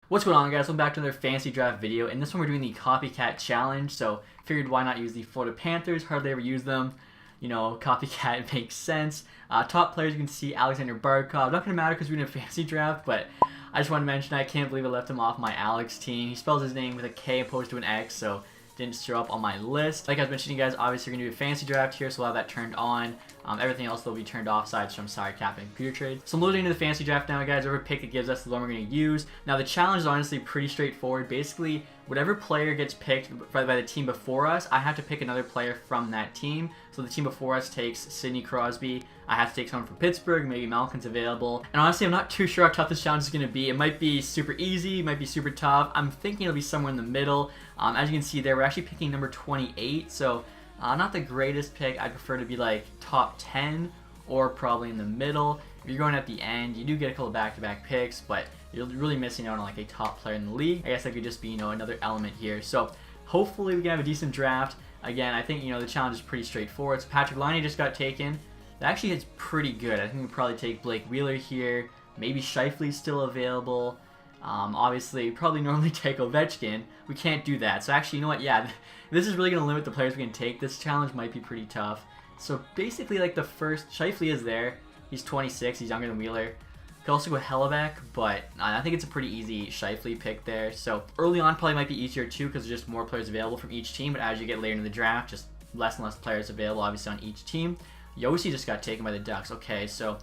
What's going on, guys? Welcome back to another fantasy draft video. In this one, we're doing the Copycat challenge, so figured why not use the Florida Panthers. Hardly ever use them. You know, Copycat makes sense. Top players, you can see Alexander Barkov. Not going to matter because we're doing a fantasy draft, but I just want to mention I can't believe I left him off my Alex team. He spells his name with a K opposed to an X, so didn't show up on my list. Like I was mentioning, guys, obviously we're going to do a fantasy draft here, so we'll have that turned on. Everything else will be turned off aside from Sire Cap and Computer Trade. So I'm loading into the fantasy draft now, guys. Whatever pick it gives us, the one we're going to use. Now the challenge is honestly pretty straightforward. Basically, whatever player gets picked by the team before us, I have to pick another player from that team. So the team before us takes Sidney Crosby. I have to take someone from Pittsburgh. Maybe Malkin's available. And honestly, I'm not too sure how tough this challenge is going to be. It might be super easy. It might be super tough. I'm thinking it'll be somewhere in the middle. As you can see there, we're actually picking number 28. So not the greatest pick. I'd prefer to be like top 10 or probably in the middle. If you're going at the end, you do get a couple back-to-back picks, but you're really missing out on like a top player in the league. I guess that could just be, you know, another element here. So hopefully we can have a decent draft. Again, I think, you know, the challenge is pretty straightforward. So Patrick Laine just got taken. That actually is pretty good. I think we'd probably take Blake Wheeler here. Maybe Scheifele's still available. Obviously, probably normally take Ovechkin. We can't do that. So actually, you know what? Yeah, this is really going to limit the players we can take. This challenge might be pretty tough. So basically, like the first, Scheifele is there. He's 26. He's younger than Wheeler. Could also go Hellebuck, but I think it's a pretty easy Scheifele pick there. So early on probably might be easier too because there's just more players available from each team. But as you get later in the draft, just less and less players available, obviously, on each team. Yossi just got taken by the Ducks. Okay, so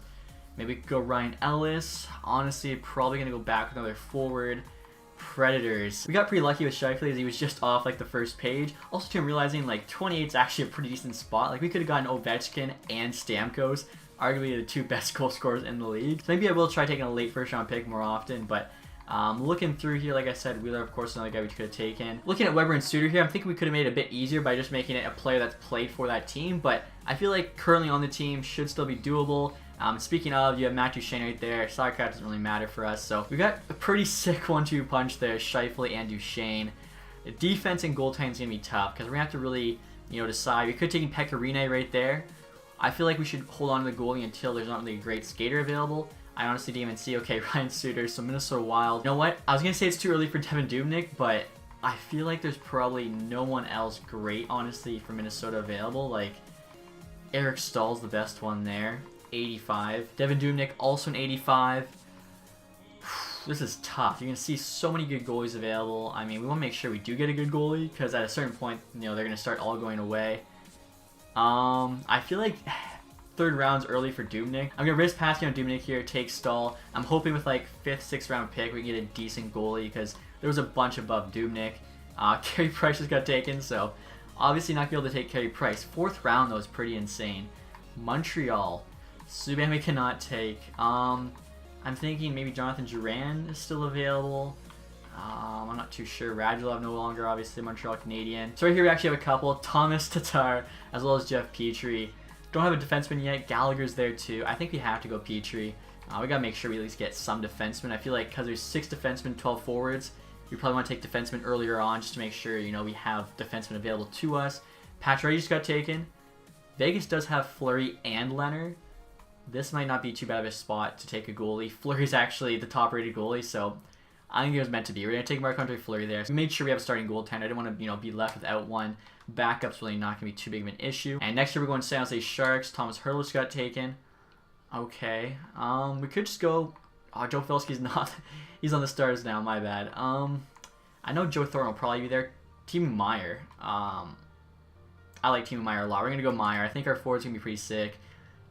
maybe we could go Ryan Ellis. Honestly, probably going to go back with another forward. Predators. We got pretty lucky with Scheifele as he was just off like the first page. Also, too, I'm realizing like 28 is actually a pretty decent spot. Like we could have gotten Ovechkin and Stamkos, arguably the two best goal scorers in the league. So maybe I will try taking a late first round pick more often, but looking through here, like I said, Wheeler, of course, another guy we could have taken. Looking at Weber and Suter here, I'm thinking we could have made it a bit easier by just making it a player that's played for that team, but I feel like currently on the team should still be doable. Speaking of, you have Matt Duchene right there. Sire Cap doesn't really matter for us, so we got a pretty sick 1-2 punch there, Scheifele and Duchene. The defense and goaltending is going to be tough because we're going to have to really, you know, decide. We could take Pecorine right there. I feel like we should hold on to the goalie until there's not really a great skater available. I honestly didn't even see, okay, Ryan Suter, so Minnesota Wild. You know what? I was going to say it's too early for Devin Dubnyk, but I feel like there's probably no one else great, honestly, for Minnesota available. Like, Eric Stahl's the best one there, 85. Devin Dubnyk, also an 85. This is tough. You're going to see so many good goalies available. I mean, we want to make sure we do get a good goalie, because at a certain point, you know, they're going to start all going away. I feel like third round's early for Dubnyk. I'm going to risk passing on Dubnyk here, take Stahl. I'm hoping with like 5th, 6th round pick we can get a decent goalie because there was a bunch above Dubnyk. Carey Price just got taken, so obviously not going to be able to take Carey Price. 4th round though is pretty insane. Montreal. Subban we cannot take. I'm thinking maybe Jonathan Duran is still available. I'm not too sure. Radulov no longer, obviously, Montreal Canadian. So right here we actually have a couple. Thomas Tatar as well as Jeff Petrie. Don't have a defenseman yet. Gallagher's there too. I think we have to go Petrie. We gotta make sure we at least get some defensemen. I feel like because there's 6 defensemen, 12 forwards, we probably want to take defensemen earlier on just to make sure, you know, we have defensemen available to us. Pacioretty just got taken. Vegas does have Fleury and Leonard. This might not be too bad of a spot to take a goalie. Fleury's actually the top-rated goalie, so I think it was meant to be. We're gonna take Marc-Andre Fleury there. So we made sure we have a starting goaltender. I didn't want to, you know, be left without one. Backup's really not gonna be too big of an issue. And next year we're going San Jose Sharks. Thomas Hertl got taken. Okay. We could just go. Oh, Joe Felski's not. He's on the Stars now. My bad. I know Joe Thornton will probably be there. Timo Meier. I like Timo Meier a lot. We're gonna go Meier. I think our forward's gonna be pretty sick.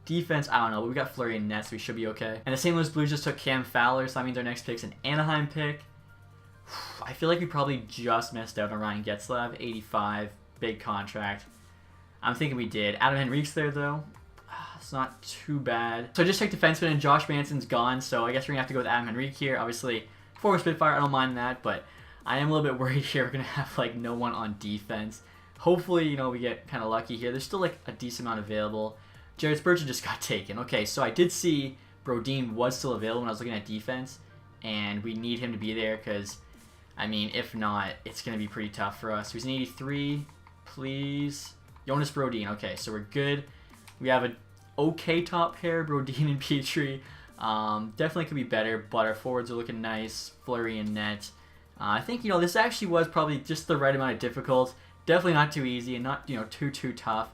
Defense, I don't know, but we got Fleury and Nets, so we should be okay. And the St. Louis Blues just took Cam Fowler, so that means our next pick's an Anaheim pick. I feel like we probably just missed out on Ryan Getzlaf, 85, big contract. I'm thinking we did. Adam Henrique's there, though. It's not too bad. So I just checked defenseman, and Josh Manson's gone, so I guess we're going to have to go with Adam Henrique here. Obviously, forward Spitfire, I don't mind that, but I am a little bit worried here. We're going to have, like, no one on defense. Hopefully, you know, we get kind of lucky here. There's still, like, a decent amount available. Jared Spurgeon just got taken. Okay, so I did see Brodin was still available when I was looking at defense, and we need him to be there because, I mean, if not, it's going to be pretty tough for us. So he's an 83, please. Jonas Brodin. Okay, so we're good. We have an okay top pair, Brodin and Petrie. Definitely could be better, but our forwards are looking nice. Fleury and net. I think, this actually was probably just the right amount of difficult. Definitely not too easy and not, too tough.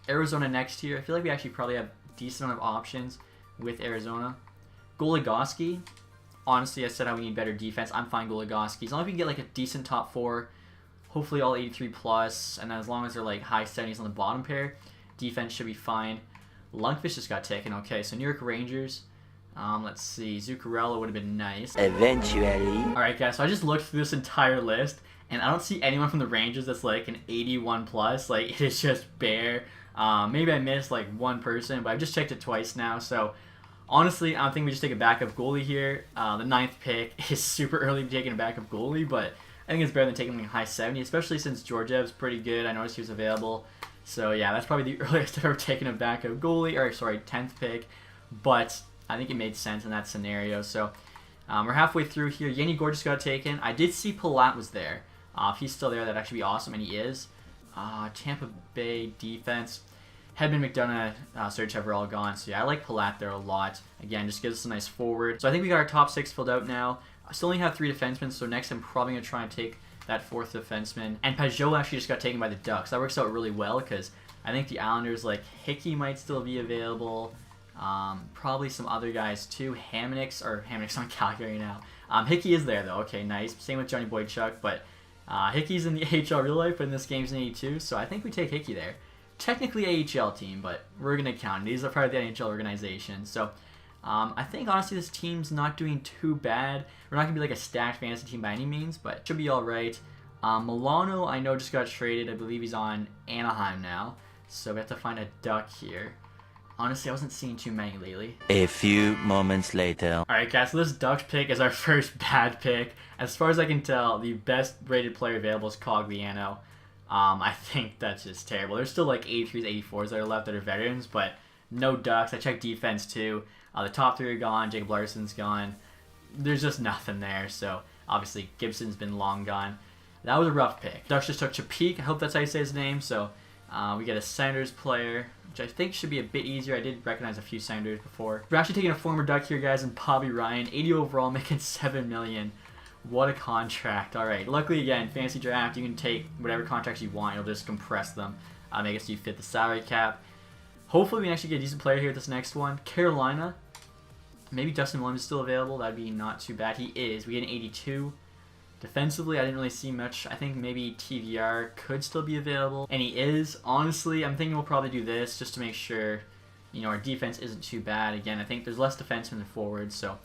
Arizona next year. I feel like we actually probably have a decent amount of options with Arizona. Goligoski. Honestly, I said how we need better defense. I'm fine Goligoski. As long as we can get like a decent top 4, hopefully all 83 plus, and as long as they're like high 70s on the bottom pair, defense should be fine. Lundqvist just got taken. Okay, so New York Rangers. Let's see. Zuccarello would have been nice. Eventually. Alright, guys, so I just looked through this entire list, and I don't see anyone from the Rangers that's like an 81 plus. Like, it is just bare. Maybe I missed like one person, but I've just checked it twice now. So, honestly, I don't think we just take a backup goalie here. The 9th pick is super early to be taking a backup goalie, but I think it's better than taking like high 70, especially since Georgiev's pretty good. I noticed he was available. So, yeah, that's probably the earliest I've ever taken a backup goalie. Or, sorry, 10th pick. But I think it made sense in that scenario. So we're halfway through here. Yanni Gorgeous got taken. I did see Palat was there. If he's still there, that'd actually be awesome, and he is. Tampa Bay defense. Hedman, McDonough, Serge have all gone. So yeah, I like Palat there a lot. Again, just gives us a nice forward. So I think we got our top 6 filled out now. I still only have 3 defensemen, so next I'm probably going to try and take that 4th defenseman. And Pajot actually just got taken by the Ducks. That works out really well because I think the Islanders, like Hickey might still be available. Probably some other guys too. Hamonics on Calgary now. Hickey is there though. Okay, nice. Same with Johnny Boychuk, but Hickey's in the AHL real life, but in this game's in 82, so I think we take Hickey there. Technically AHL team, but we're gonna count. These are part of the NHL organization, so I think honestly this team's not doing too bad. We're not gonna be like a stacked fantasy team by any means, but should be all right. Milano, I know just got traded. I believe he's on Anaheim now, so we have to find a Duck here. Honestly, I wasn't seeing too many lately. A few moments later. Alright guys, so this Ducks pick is our first bad pick. As far as I can tell, the best rated player available is Cogliano. I think that's just terrible. There's still like 83s, 84s that are left that are veterans, but no Ducks. I checked defense too. The top 3 are gone. Jacob Larson's gone. There's just nothing there, so obviously Gibson's been long gone. That was a rough pick. Ducks just took Chapik. I hope that's how you say his name, so we get a Senators player, which I think should be a bit easier. I did recognize a few Senators before. We're actually taking a former Duck here, guys, and Bobby Ryan, 80 overall, making $7 million. What a contract. All right. Luckily, again, fantasy draft, you can take whatever contracts you want. You'll just compress them. Make it so you fit the salary cap. Hopefully, we can actually get a decent player here with this next one. Carolina. Maybe Dustin Williams is still available. That'd be not too bad. He is. We get an 82. Defensively, I didn't really see much. I think maybe TVR could still be available. And he is. Honestly, I'm thinking we'll probably do this just to make sure, our defense isn't too bad. Again, I think there's less defensemen than forwards, so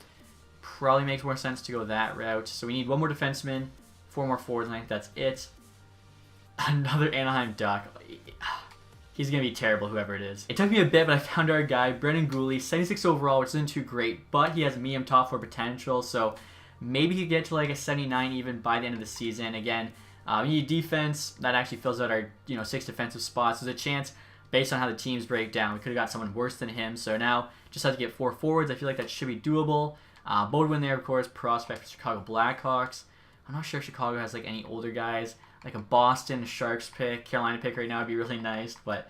probably makes more sense to go that route. So we need 1 more defenseman, 4 more forwards, and I think that's it. Another Anaheim Duck. He's going to be terrible, whoever it is. It took me a bit, but I found our guy, Brendan Gooley, 76 overall, which isn't too great, but he has medium top 4 potential, so maybe he could get to like a 79 even by the end of the season. Again, we need defense. That actually fills out our 6 defensive spots. There's a chance, based on how the teams break down, we could have got someone worse than him. So now just have to get 4 forwards. I feel like that should be doable. Bodwin there, of course, prospect for Chicago Blackhawks. I'm not sure if Chicago has like any older guys. Like a Boston Sharks pick, Carolina pick right now would be really nice, but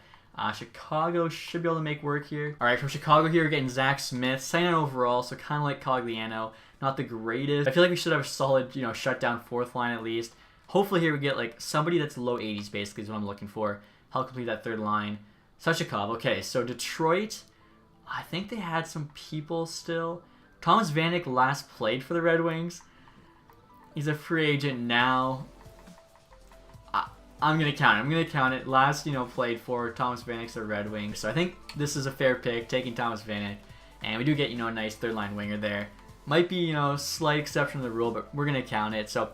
Chicago should be able to make work here. All right, from Chicago here, we're getting Zach Smith, 79 overall, so kind of like Cogliano. Not the greatest. I feel like we should have a solid, shutdown 4th line at least. Hopefully here we get like somebody that's low 80s basically is what I'm looking for. Help complete that 3rd line. Suchikov. Okay, so Detroit, I think they had some people still. Thomas Vanek last played for the Red Wings. He's a free agent now. I'm going to count it. I'm going to count it. Last, played for Thomas Vanek's the Red Wings. So I think this is a fair pick, taking Thomas Vanek. And we do get, a nice 3rd line winger there. Might be, slight exception to the rule, but we're going to count it. So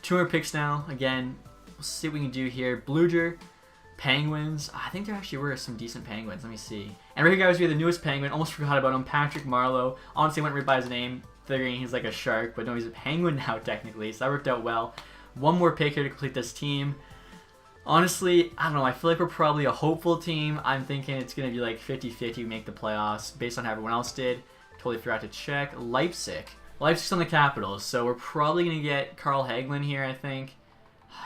200 picks now. Again, we'll see what we can do here. Bluger, Penguins. I think there actually were some decent Penguins. Let me see. And right here, guys, we have the newest Penguin. Almost forgot about him. Patrick Marleau. Honestly, went right by his name, figuring he's like a Shark. But no, he's a Penguin now, technically. So that worked out well. 1 more pick here to complete this team. Honestly, I don't know. I feel like we're probably a hopeful team. I'm thinking it's going to be like 50-50 we make the playoffs based on how everyone else did. Totally forgot to check. Leipzig. Leipzig's on the Capitals, so we're probably going to get Carl Hagelin here, I think.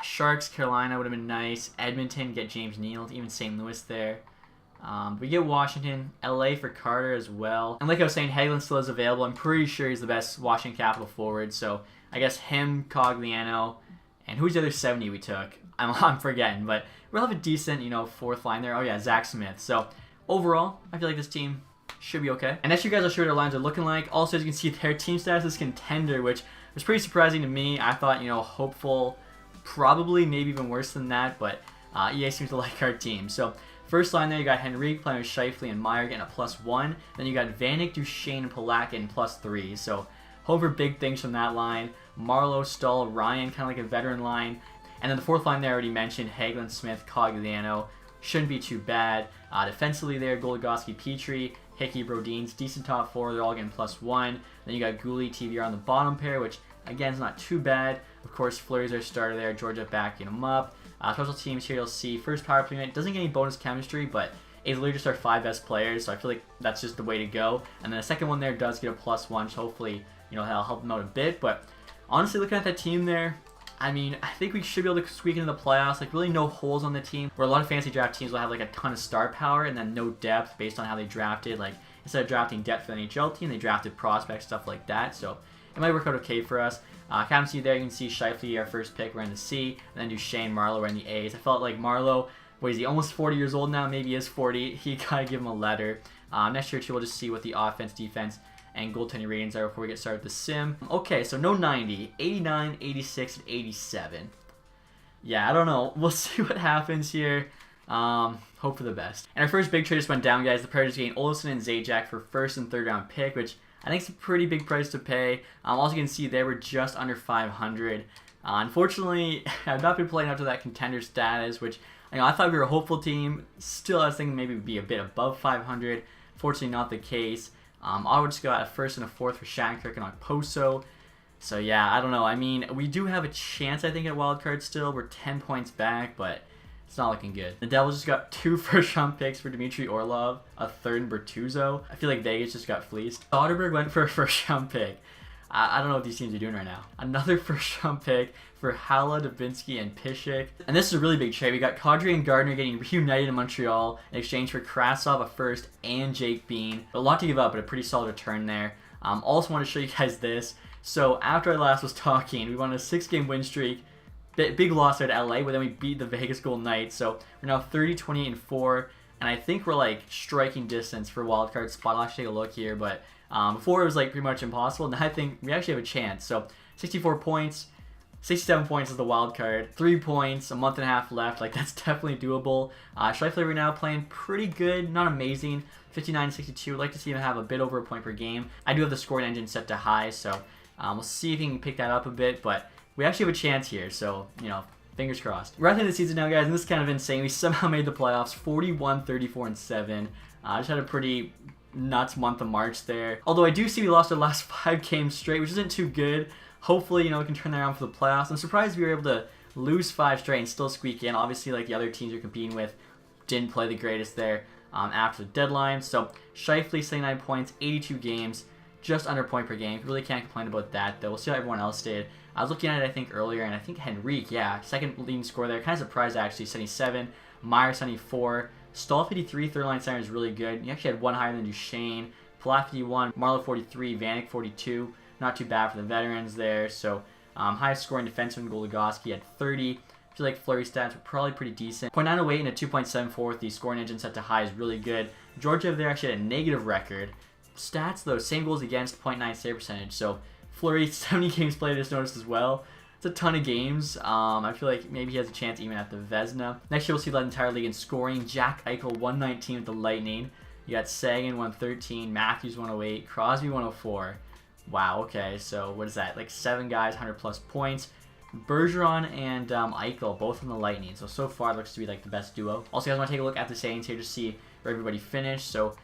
Sharks, Carolina would have been nice. Edmonton, get James Neal. Even St. Louis there. We get Washington, LA for Carter as well. And like I was saying, Hagelin still is available. I'm pretty sure he's the best Washington Capital forward. So I guess him, Cogliano, and who's the other 70 we took? I'm forgetting, but we'll have a decent, fourth line there. Oh yeah, Zach Smith. So overall, I feel like this team should be okay. And next you guys, I'll show you what our lines are looking like. Also, as you can see, their team status is contender, which was pretty surprising to me. I thought, hopeful, probably maybe even worse than that, but EA seems to like our team. So first line there, you got Henrique playing with Scheifele and Meyer getting a +1. Then you got Vanek, Duchesne, and Polak getting +3. So hope for big things from that line. Marlowe, Stahl, Ryan, kind of like a veteran line. And then the fourth line there, I already mentioned, Hagelin, Smith, Cogliano. Shouldn't be too bad. Defensively there, Goligoski, Petrie, Hickey, Brodins, decent top four. They're all getting +1. Then you got Gouli, TVR on the bottom pair, which again is not too bad. Of course, Fleury's our starter there. Georgia backing him up. Special teams here, you'll see first power play unit doesn't get any bonus chemistry, but it's literally just our 5 best players. So I feel like that's just the way to go. And then the second one there does get a +1, so hopefully that'll help them out a bit. But honestly, looking at that team there, I think we should be able to squeak into the playoffs. Like, really no holes on the team. Where a lot of fantasy draft teams will have, like, a ton of star power and then no depth based on how they drafted. Like, instead of drafting depth for the NHL team, they drafted prospects, stuff like that. So, it might work out okay for us. Captaincy there, you can see Scheifele, our first pick, we're in the C. And then Duchesne, Marlowe, we're in the A's. I felt like Marlowe, what is he, almost 40 years old now? Maybe he is 40. He gotta give him a letter. Next year, too, we'll just see what the offense, defense, and goaltending ratings are before we get started with the sim. Okay, so no 90, 89, 86, and 87. Yeah, I don't know. We'll see what happens here. Hope for the best. And our first big trade just went down, guys. The Predators getting Olsen and Zajac for first and third round pick, which I think is a pretty big price to pay. Also, you can see there we're just under 500. Unfortunately, I've not been playing up to that contender status, which I thought we were a hopeful team. Still, I was thinking maybe we'd be a bit above 500. Fortunately, not the case. I would just go at a first and a fourth for Shattenkirk and Okposo. So yeah, I don't know. We do have a chance, I think, at wildcard still. We're 10 points back, but it's not looking good. The Devils just got 2 first-round picks for Dmitry Orlov, a third in Bertuzzo. I feel like Vegas just got fleeced. Soderberg went for a first-round pick. I don't know what these teams are doing right now. Another first-round pick for Hala, Dubinsky, and Piszczek. And this is a really big trade. We got Kadri and Gardner getting reunited in Montreal in exchange for Krasov, a first, and Jake Bean. A lot to give up, but a pretty solid return there. Also want to show you guys this. So after I last was talking, we won a 6-game win streak. Big loss there to LA, but then we beat the Vegas Golden Knights. So we're now 30, 28, and 4. And I think we're like striking distance for wildcard spot. I'll actually take a look here, but before it was like pretty much impossible. Now I think we actually have a chance. So 64 points, 67 points is the wild card, 3 points, a month and a half left. Like, that's definitely doable. Scheifele right now playing pretty good, not amazing. 59-62. I'd like to see him have a bit over a point per game. I do have the scoring engine set to high, so we'll see if he can pick that up a bit. But we actually have a chance here, so fingers crossed. We're at the end of the season now, guys, and this is kind of insane. We somehow made the playoffs, 41, 34, and 7. Just had a pretty nuts month of March there. Although I do see we lost our last 5 games straight, which isn't too good. Hopefully, we can turn that around for the playoffs. I'm surprised we were able to lose 5 straight and still squeak in. Obviously, like the other teams you're competing with didn't play the greatest there after the deadline. So Scheifele, 79 points, 82 games, just under a point per game. Really can't complain about that, though. We'll see how everyone else did. I was looking at it, I think, earlier, and I think Henrique, yeah, second leading scorer there. Kind of surprised, actually, 77. Meyer, 74. Stahl, 53. Third line center is really good. He actually had one higher than Duchesne. Palat, 51. Marlowe, 43. Vanek, 42. Not too bad for the veterans there. So, highest scoring defenseman, Goligoski, at 30. I feel like Fleury stats were probably pretty decent. 0.908 and a 2.74 with the scoring engine set to high is really good. Georgia there actually had a negative record. Stats, though, same goals against, 0.9 save percentage. So, Fleury, 70 games played, I just noticed as well. It's a ton of games. I feel like maybe he has a chance even at the Vezina. Next year, we'll see the entire league in scoring. Jack Eichel, 119 with the Lightning. You got Sagan, 113. Matthews, 108. Crosby, 104. Wow, okay, so what is that? Like 7 guys, 100-plus points. Bergeron and Eichel, both on the Lightning. So far, it looks to be like the best duo. Also, you guys want to take a look at the standings here to see where everybody finished. So,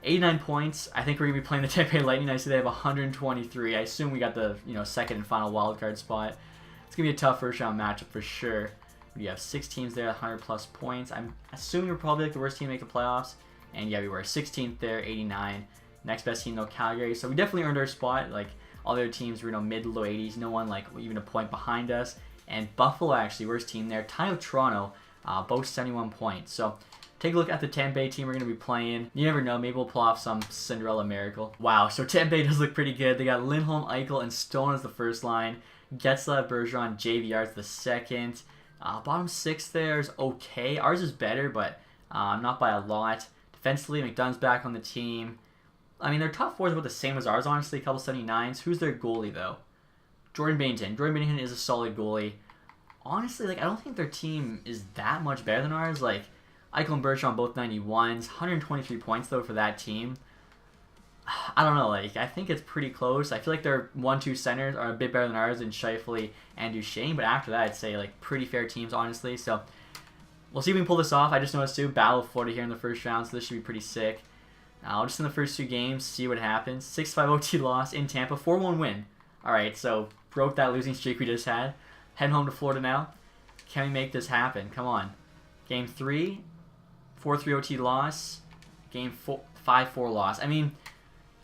89 points. I think we're going to be playing the Tampa Bay Lightning. I see they have 123. I assume we got the second and final wildcard spot. It's going to be a tough first-round matchup for sure. We have 6 teams there, 100-plus points. I'm assuming we're probably like the worst team to make the playoffs. And yeah, we were 16th there, 89. Next best team, though, Calgary. So we definitely earned our spot. Like, all the other teams were, mid to low 80s. No one, like, even a point behind us. And Buffalo, actually, worst team there. Tied with Toronto, both 71 points. So Take a look at the Tampa Bay team we're going to be playing. You never know, maybe we'll pull off some Cinderella miracle. Wow, so Tampa Bay does look pretty good. They got Lindholm, Eichel, and Stone as the first line. Getzlaf, Bergeron, JVR is the second. Bottom six there is okay. Ours is better, but not by a lot. Defensively, McDonoug's back on the team. I mean, their top four is about the same as ours, honestly. A couple 79s. Who's their goalie, though? Jordan Binnington. Jordan Binnington is a solid goalie. Honestly, like, I don't think their team is that much better than ours. Like, Eichel and Bergeron both 91s. 123 points, though, for that team. I don't know. Like, I think it's pretty close. I feel like their 1-2 centers are a bit better than ours in Scheifele and Duchesne. But after that, I'd say, like, pretty fair teams, honestly. So, we'll see if we can pull this off. I just noticed, too, Battle of Florida here in the first round. So, this should be pretty sick. Just in the first two games, see what happens. 6-5 OT loss in Tampa. 4-1 win. Alright, so broke that losing streak we just had. Heading home to Florida now. Can we make this happen? Come on. Game 3, 4-3 OT loss. Game 5-4 loss. I mean,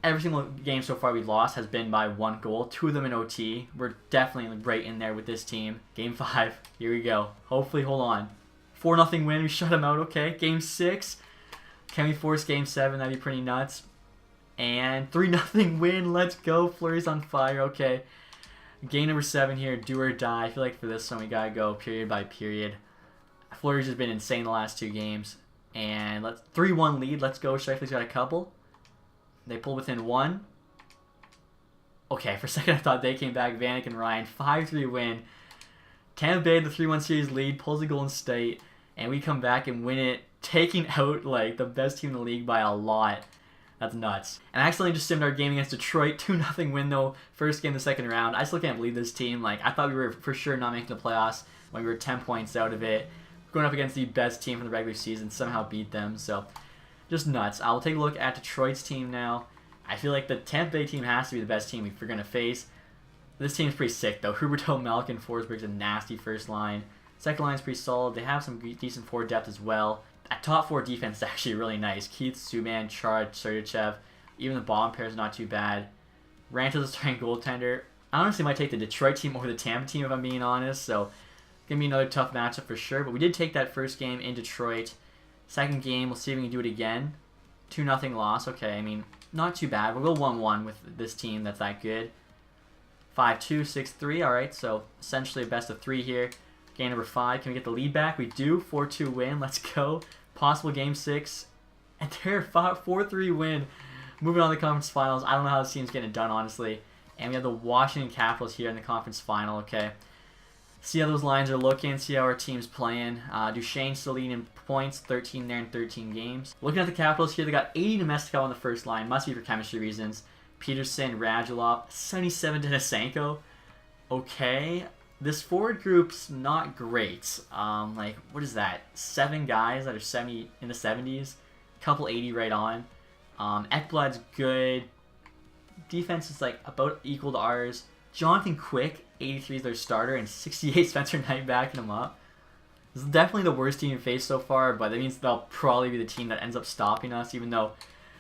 every single game so far we've lost has been by 1 goal. 2 of them in OT. We're definitely right in there with this team. Game 5. Here we go. Hopefully, hold on. 4-0 win. We shut them out. Okay. Game 6. Can we force Game 7? That'd be pretty nuts. And 3-0 win. Let's go. Fleury's on fire. Okay. Game number 7 here. Do or die. I feel like for this one we gotta go period by period. Fleury's just been insane the last 2 games. And let's 3-1 lead. Let's go. Scheifele's got a couple. They pull within 1. Okay, for a second I thought they came back. Vanek and Ryan. 5-3 win. Tampa Bay, the 3-1 series lead, pulls the Golden State. And we come back and win it, taking out like the best team in the league by a lot. That's nuts. And I accidentally just simmed our game against Detroit. 2-0 win though. First game of the second round. I still can't believe this team. Like, I thought we were for sure not making the playoffs when we were 10 points out of it. Going up against the best team from the regular season, somehow beat them. So, just nuts. I'll take a look at Detroit's team now. I feel like the Tampa Bay team has to be the best team we're going to face. This team's pretty sick though. Huberdeau, Malkin, Forsberg's a nasty first line. Second line's pretty solid. They have some decent forward depth as well. That top 4 defense is actually really nice. Keith, Subban, Chara, Sergachev. Even the bottom pair is not too bad. Ranta's a starting goaltender. I honestly might take the Detroit team over the Tampa team if I'm being honest. So, gonna be another tough matchup for sure. But we did take that first game in Detroit. Second game, we'll see if we can do it again. 2-0 loss. Okay, I mean, not too bad. We'll go 1-1 with this team that's that good. 5-2, 6-3. Alright, so essentially a best of 3 here. Game number 5. Can we get the lead back? We do. 4-2 win. Let's go. Possible game 6. And there, 4-3 win. Moving on to the conference finals. I don't know how this team's getting it done, honestly. And we have the Washington Capitals here in the conference final. Okay. See how those lines are looking. See how our team's playing. Duchesne still leading in points. 13 there in 13 games. Looking at the Capitals here, they got 80 Domestico on the first line. Must be for chemistry reasons. Peterson, Radulov, 77 Denisenko. Okay. This forward group's not great. Like, what is that? 7 guys that are 70 in the 70s. Couple 80 right on. Ekblad's good. Defense is like about equal to ours. Jonathan Quick, 83 is their starter, and 68 Spencer Knight backing him up. This is definitely the worst team we've faced so far, but that means they'll probably be the team that ends up stopping us, even though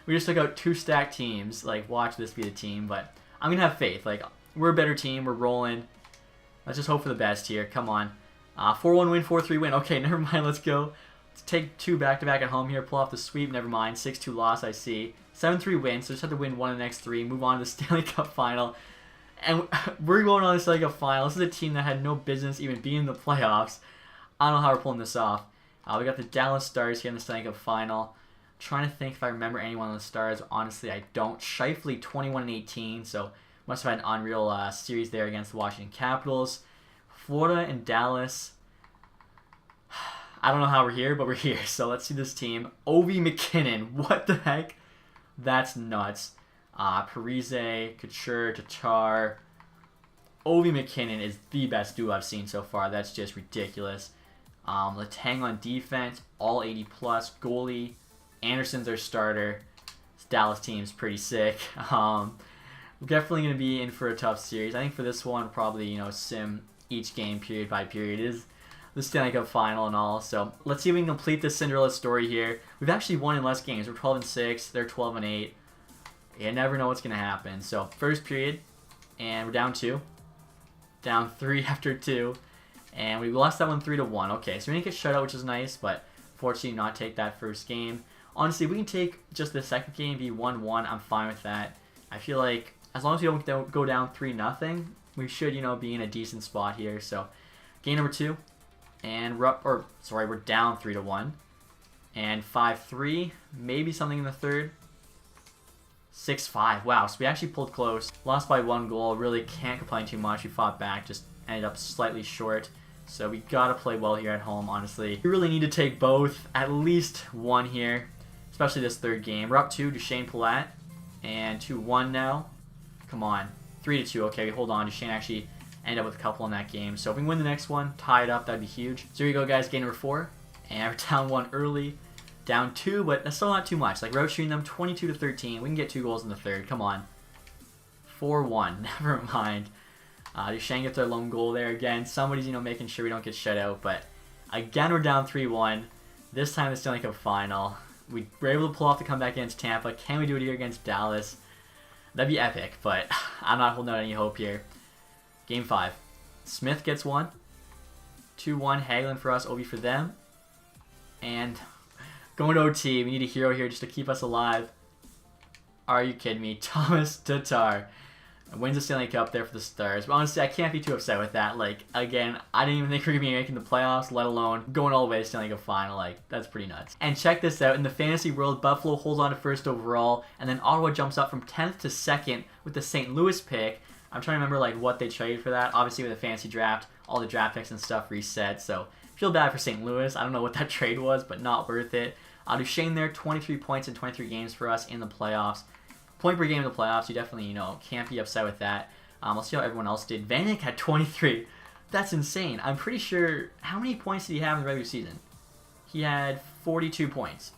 we just took out 2 stacked teams. Like, watch this be the team, but I'm going to have faith. Like, we're a better team. We're rolling. Let's just hope for the best here. Come on. 4-1 win, 4-3 win. Okay, never mind. Let's go. Let's take 2 back-to-back at home here. Pull off the sweep. Never mind. 6-2 loss, I see. 7-3 win, so just have to win 1 of the next 3. Move on to the Stanley Cup final. And we're going on the Stanley Cup final. This is a team that had no business even being in the playoffs. I don't know how we're pulling this off. We got the Dallas Stars here in the Stanley Cup final. Trying to think if I remember anyone on the Stars. Honestly, I don't. Scheifele, 21-18, so must have had an unreal series there against the Washington Capitals. Florida and Dallas. I don't know how we're here, but we're here. So let's see this team. Ovi McKinnon. What the heck? That's nuts. Parise, Couture, Tatar. Ovi McKinnon is the best duo I've seen so far. That's just ridiculous. Letang on defense. All 80 plus. Goalie. Anderson's their starter. This Dallas team's pretty sick. We're definitely going to be in for a tough series. I think for this one, probably, sim each game period by period. It is the Stanley Cup final and all. So let's see if we can complete this Cinderella story here. We've actually won in less games. We're 12-6. They're 12-8. You never know what's going to happen. So first period, and we're down 2. Down 3 after 2. And we lost that one 3-1. Okay, so we didn't get shut out, which is nice, but Fortunately, not take that first game. Honestly, we can take just the second game, be 1-1. I'm fine with that. I feel like as long as we don't go down 3-0, we should, be in a decent spot here. So, game number 2, and we're down 3-1, and 5-3, maybe something in the third. 6-5. Wow, so we actually pulled close. Lost by 1 goal. Really can't complain too much. We fought back, just ended up slightly short. So we gotta play well here at home, honestly. We really need to take both, at least one here, especially this third game. We're up 2 to Shane Palat, and 2-1 now. Come on. 3-2. Okay, hold on. Duchesne actually ended up with a couple in that game. So if we can win the next one, tie it up, that'd be huge. So here you go, guys. Game number 4. And we're down 1 early. Down 2, but that's still not too much. Like, road shooting them 22-13. We can get 2 goals in the third. Come on. 4-1. Never mind. Duchesne gets our lone goal there again. Somebody's, making sure we don't get shut out. But again, we're down 3-1. This time, the Stanley Cup final. We were able to pull off the comeback against Tampa. Can we do it here against Dallas? That'd be epic, but I'm not holding out any hope here. Game 5. Smith gets 1. 2-1. Hagelin for us. Obi for them. And going to OT. We need a hero here just to keep us alive. Are you kidding me? Thomas Tatar wins the Stanley Cup there for the Stars. But honestly, I can't be too upset with that. Like, again, I didn't even think we were going to be making the playoffs, let alone going all the way to Stanley Cup final. Like, that's pretty nuts. And check this out. In the fantasy world, Buffalo holds on to first overall, and then Ottawa jumps up from 10th to 2nd with the St. Louis pick. I'm trying to remember, like, what they traded for that. Obviously, with the fantasy draft, all the draft picks and stuff reset. So, feel bad for St. Louis. I don't know what that trade was, but not worth it. Duchesne there, 23 points in 23 games for us in the playoffs. Point per game in the playoffs, you definitely, can't be upset with that. Let's see how everyone else did. Vanek had 23. That's insane. I'm pretty sure, how many points did he have in the regular season? He had 42 points.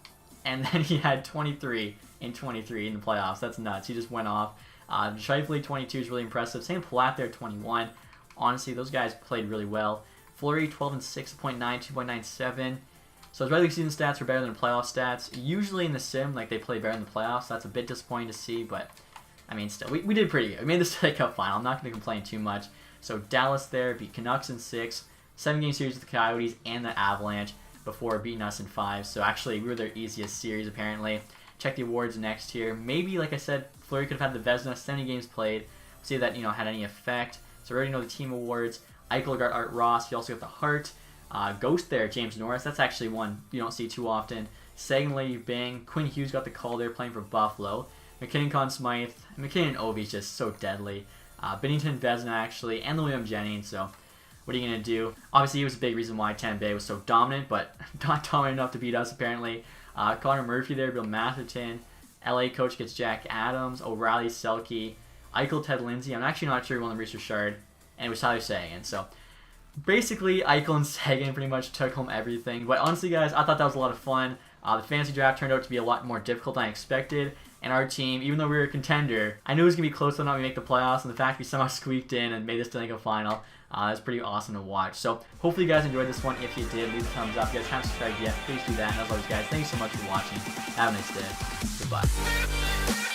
And then he had 23 in 23 in the playoffs. That's nuts. He just went off. Shifley, 22 is really impressive. Same Palat there, 21. Honestly, those guys played really well. Fleury, 12 and 6, 0.9, 2.97. So his regular season stats were better than playoff stats. Usually in the sim, like, they play better in the playoffs. That's a bit disappointing to see, but, I mean, still, we did pretty good. We made the Stanley Cup final. I'm not going to complain too much. So Dallas there beat Canucks in 6, 7-game series with the Coyotes and the Avalanche before beating us in 5. So actually, we were their easiest series, apparently. Check the awards next here. Maybe, like I said, Fleury could have had the Vezina, 70 games played. See if that, had any effect. So we already know the team awards. Eichel got Art Ross. You also got the Hart. Ghost there, James Norris. That's actually one you don't see too often. Secondly, Bing. Quinn Hughes got the call there playing for Buffalo. McKinnon, Conn Smythe. McKinnon and Ovi is just so deadly. Binnington, Vezina actually, and William Jennings. So what are you going to do? Obviously, he was a big reason why Tampa Bay was so dominant, but not dominant enough to beat us apparently. Connor Murphy there, Bill Matherton. LA coach gets Jack Adams. O'Reilly, Selke. Eichel, Ted Lindsay. I'm actually not sure who won the Reese Richard. And it was Tyler Seguin. So basically, Eichel and Seguin pretty much took home everything. But honestly, guys, I thought that was a lot of fun. The fantasy draft turned out to be a lot more difficult than I expected. And our team, even though we were a contender, I knew it was going to be close enough to make the playoffs. And the fact we somehow squeaked in and made this Stanley Cup final, is pretty awesome to watch. So hopefully you guys enjoyed this one. If you did, leave a thumbs up. If you guys haven't subscribed yet, please do that. And as always, guys, thanks so much for watching. Have a nice day. Goodbye.